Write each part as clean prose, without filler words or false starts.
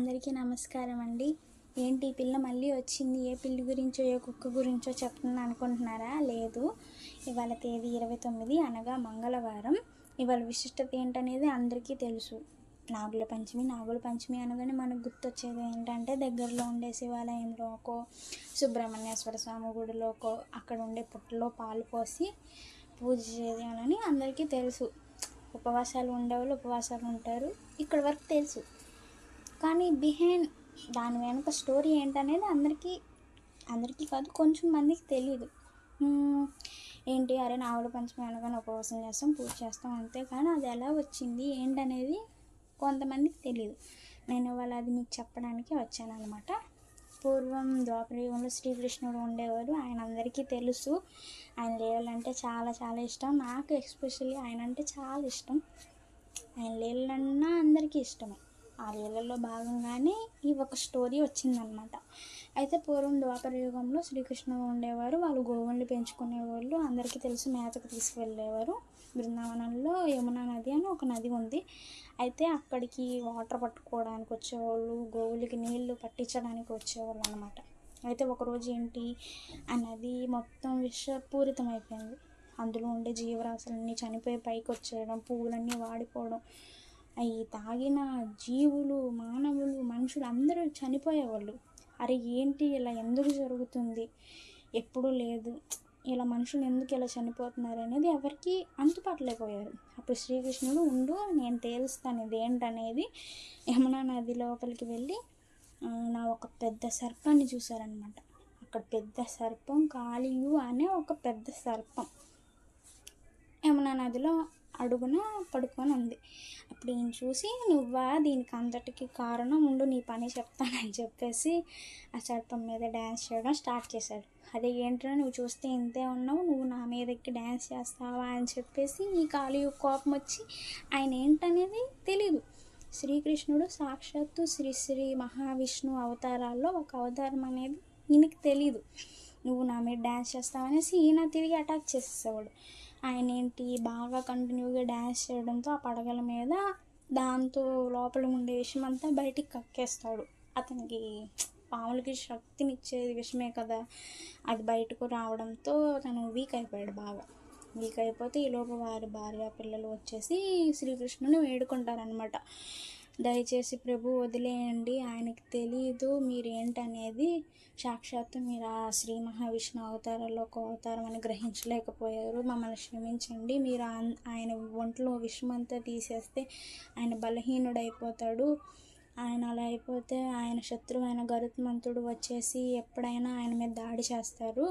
అందరికీ నమస్కారం అండి. ఏంటి ఈ పిల్ల మళ్ళీ వచ్చింది, ఏ పిల్లి గురించో ఏ కుక్క గురించో చెప్తుంది అనుకుంటున్నారా? లేదు, ఇవాళ తేదీ 29 అనగా మంగళవారం. ఇవాళ విశిష్టత ఏంటనేది అందరికీ తెలుసు. నాగుల పంచమి అనగానే మనకు గుర్తొచ్చేది ఏంటంటే దగ్గరలో ఉండే శివాలయంలోకో సుబ్రహ్మణ్యేశ్వర స్వామి గుడిలోకో అక్కడ ఉండే పుట్టలో పాలు పోసి పూజ చేయాలని అందరికీ తెలుసు. ఉపవాసాలు ఉండేవాళ్ళు ఉపవాసాలు ఉంటారు, ఇక్కడ వరకు తెలుసు. కానీ బిహైండ్ దాని వెనుక స్టోరీ ఏంటనేది అందరికీ కాదు, కొంచెం మందికి తెలియదు. ఏంటి అరే నాగుల పంచమి అనగానే ఉపవాసం చేస్తాం, పూజ చేస్తాం అంతే, కానీ అది ఎలా వచ్చింది ఏంటనేది కొంతమందికి తెలియదు. నేను ఇవాళ అది మీకు చెప్పడానికి వచ్చాను అనమాట. పూర్వం ద్వాపరయుగంలో శ్రీకృష్ణుడు ఉండేవారు. ఆయన అందరికీ తెలుసు. ఆయన లీలలంటే చాలా చాలా ఇష్టం. నాకు ఎస్పెషల్లీ ఆయన అంటే చాలా ఇష్టం. ఆయన లీలలన్నా అందరికీ ఇష్టమే. ఆ లీలలో భాగంగానే ఈ ఒక స్టోరీ వచ్చిందనమాట. అయితే పూర్వం ద్వాపర యుగంలో శ్రీకృష్ణుడు ఉండేవారు. వాళ్ళు గోవుల్ని పెంచుకునేవాళ్ళు. అందరికీ తెలుసు, మేతకు తీసుకువెళ్ళేవారు. బృందావనంలో యమునా నది అని ఒక నది ఉంది. అయితే అక్కడికి వాటర్ పట్టుకోవడానికి వచ్చేవాళ్ళు, గోవులకి నీళ్లు పట్టించడానికి వచ్చేవాళ్ళు అనమాట. అయితే ఒకరోజు ఏంటి, ఆ నది మొత్తం విషపూరితం అయిపోయింది. అందులో ఉండే జీవరాశులన్నీ చనిపోయి పైకి వచ్చేయడం, పువ్వులన్నీ వాడిపోవడం, అవి తాగిన జీవులు, మానవులు, మనుషులు అందరూ చనిపోయేవాళ్ళు. అరే ఏంటి ఇలా ఎందుకు జరుగుతుంది, ఎప్పుడూ లేదు, ఇలా మనుషులు ఎందుకు ఇలా చనిపోతున్నారు అనేది ఎవరికి అంతుపట్టలేకపోయారు. అప్పుడు శ్రీకృష్ణుడు నేను తేలుస్తాను ఇదేంటనేది. యమునా నది లోపలికి వెళ్ళి నా ఒక పెద్ద సర్పాన్ని చూశారనమాట. అక్కడ పెద్ద సర్పం, కాళీయు అనే ఒక పెద్ద సర్పం యమునా నదిలో అడుగున పడుకొని ఉంది. అప్పుడు ఈయన చూసి, నువ్వా దీనికి అంతటికి కారణం, ఉండు నీ పని చెప్తానని చెప్పేసి ఆ సర్పం మీద డ్యాన్స్ చేయడం స్టార్ట్ చేశాడు. అదే ఏంటో నువ్వు చూస్తే ఇంతే ఉన్నావు, నువ్వు నా మీదకి డ్యాన్స్ చేస్తావా అని చెప్పేసి ఈ కాళీయు కోపం వచ్చి, ఆయన ఏంటనేది తెలీదు. శ్రీకృష్ణుడు సాక్షాత్తు శ్రీ మహావిష్ణు అవతారాల్లో ఒక అవతారం అనేది ఈయనకి తెలీదు. నువ్వు నా మీద డ్యాన్స్ చేస్తావనేసి ఈయన తిరిగి అటాక్ చేసేసేవాడు. ఆయన ఏంటి బాగా కంటిన్యూగా డ్యాన్స్ చేయడంతో ఆ పడగల మీద దాంతో లోపల ఉండే విషయం అంతా బయటికి కక్కేస్తాడు. అతనికి పాములకి శక్తినిచ్చేది విషమే కదా, అది బయటకు రావడంతో తను వీక్ అయిపోయాడు. బాగా వీక్ అయిపోతే ఈలోపు వారి భార్య పిల్లలు వచ్చేసి శ్రీకృష్ణుని వేడుకుంటారనమాట. దయచేసి ప్రభు వదిలేయండి, ఆయనకి తెలీదు మీరేంటనేది, సాక్షాత్తు మీరు ఆ శ్రీ మహావిష్ణు అవతారాల్లో ఒక అవతారం అని గ్రహించలేకపోయారు, మమ్మల్ని క్షమించండి. మీరు ఆయన ఒంట్లో విషమంతా తీసేస్తే ఆయన బలహీనుడైపోతాడు. ఆయన అలా అయిపోతే ఆయన శత్రువైన గరుత్మంతుడు వచ్చేసి ఎప్పుడైనా ఆయన మీద దాడి చేస్తారు,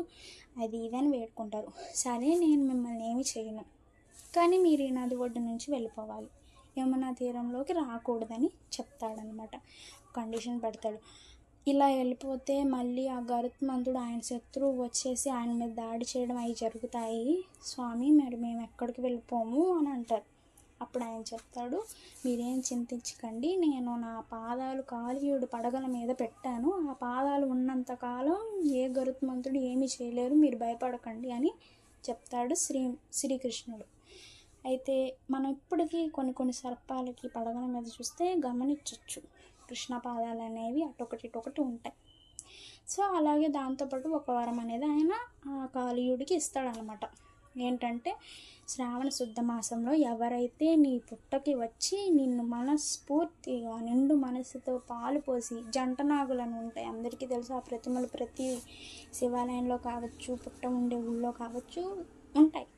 అది ఇదని వేడుకుంటారు. సరే నేను మిమ్మల్ని ఏమి చేయను, కానీ మీరు ఈ నది ఒడ్డు నుంచి వెళ్ళిపోవాలి, యమునా తీరంలోకి రాకూడదని చెప్తాడనమాట. కండిషన్ పెడతాడు. ఇలా వెళ్ళిపోతే మళ్ళీ ఆ గరుత్మంతుడు ఆయన శత్రువు వచ్చేసి ఆయన మీద దాడి చేయడం అవి జరుగుతాయి స్వామి, మరి మేము ఎక్కడికి వెళ్ళిపోము అని అంటారు. అప్పుడు ఆయన చెప్తాడు, మీరేం చింతించకండి, నేను నా పాదాలు కాళీయుడు పడగల మీద పెట్టాను, ఆ పాదాలు ఉన్నంతకాలం ఏ గరుత్మంతుడు ఏమీ చేయలేరు, మీరు భయపడకండి అని చెప్తాడు శ్రీకృష్ణుడు. అయితే మనం ఇప్పటికీ కొన్ని సర్పాలకి పడగల మీద చూస్తే గమనించవచ్చు, కృష్ణ పాదాలు అనేవి అటొకటి ఉంటాయి. సో అలాగే దాంతోపాటు ఒక వరం అనేది ఆయన ఆ కాళీయుడికి ఇస్తాడనమాట. ఏంటంటే శ్రావణ శుద్ధ మాసంలో ఎవరైతే నీ పుట్టకి వచ్చి నిన్ను మనస్ఫూర్తిగా నిండు మనసుతో పాలు పోసి, జంటనాగులను ఉంటాయి అందరికీ తెలుసు, ఆ ప్రతిమలు ప్రతి శివాలయంలో కావచ్చు, పుట్ట ఉండే ఊళ్ళో కావచ్చు ఉంటాయి.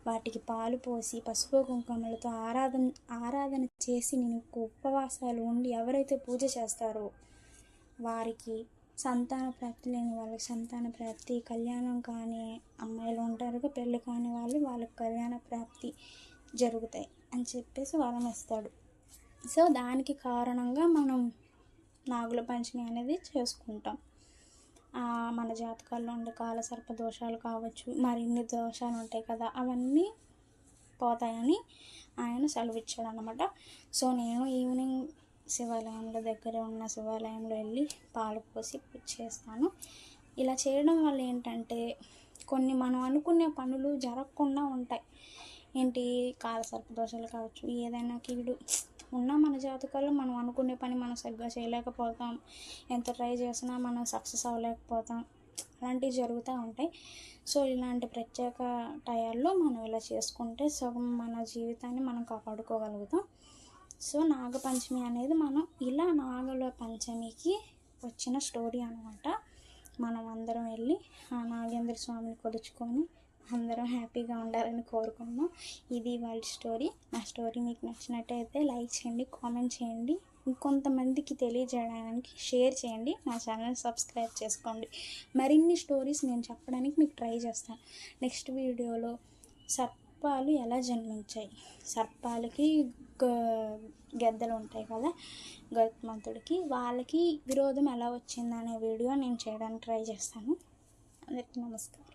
వాటికి పాలు పోసి పసుపు కుంకుమలతో ఆరాధన చేసి నేను ఉపవాసాలు ఉండి ఎవరైతే పూజ చేస్తారో వారికి సంతాన ప్రాప్తి లేని వాళ్ళకి సంతాన ప్రాప్తి, కళ్యాణం కాని అమ్మాయిలు ఉంటారు పెళ్ళి కాని వాళ్ళకి కళ్యాణ ప్రాప్తి జరుగుతాయి అని చెప్పేసి వరం ఇస్తాడు. సో దానికి కారణంగా మనం నాగుల పంచమి అనేది చేసుకుంటాం. మన జాతకాల్లో ఉండే కాలసర్ప దోషాలు కావచ్చు, మరిన్ని దోషాలు ఉంటాయి కదా, అవన్నీ పోతాయని ఆయన సెలవిచ్చాడు అనమాట. సో నేను ఈవినింగ్ శివాలయంలో దగ్గర ఉన్న శివాలయంలో వెళ్ళి పాలు పోసి పూజ చేస్తాను. ఇలా చేయడం వల్ల ఏంటంటే కొన్ని మనం అనుకునే పనులు జరగకుండా ఉంటాయి. ఏంటి కాలసర్ప దోషాలు కావచ్చు, ఏదైనా కీడు ఉన్న మన జాతకాల్లో మనం అనుకునే పని మనం సరిగ్గా చేయలేకపోతాం, ఎంత ట్రై చేసినా మనం సక్సెస్ అవ్వలేకపోతాం, అలాంటివి జరుగుతూ ఉంటాయి. సో ఇలాంటి ప్రత్యేక టయాల్లో మనం ఇలా చేసుకుంటే సగం మన జీవితాన్ని మనం కాపాడుకోగలుగుతాం. సో నాగపంచమి అనేది మనం ఇలా నాగల పంచమికి వచ్చిన స్టోరీ అనమాట. మనం అందరం వెళ్ళి ఆ నాగేంద్ర స్వామిని కొలుచుకొని అందరం హ్యాపీగా ఉండాలని కోరుకున్నాం. ఇది వాళ్ళ స్టోరీ. నా స్టోరీ మీకు నచ్చినట్టయితే లైక్ చేయండి, కామెంట్ చేయండి, ఇంకొంతమందికి తెలియజేయడానికి షేర్ చేయండి, నా ఛానల్ సబ్స్క్రైబ్ చేసుకోండి. మరిన్ని స్టోరీస్ నేను చెప్పడానికి మీకు ట్రై చేస్తాను. నెక్స్ట్ వీడియోలో సర్పాలు ఎలా జన్మించాయి, సర్పాలకి గెద్దలు ఉంటాయి కదా గరుత్మంతుడికి, వాళ్ళకి విరోధం ఎలా వచ్చిందనే వీడియో నేను చేయడానికి ట్రై చేస్తాను. అందరికీ నమస్కారం.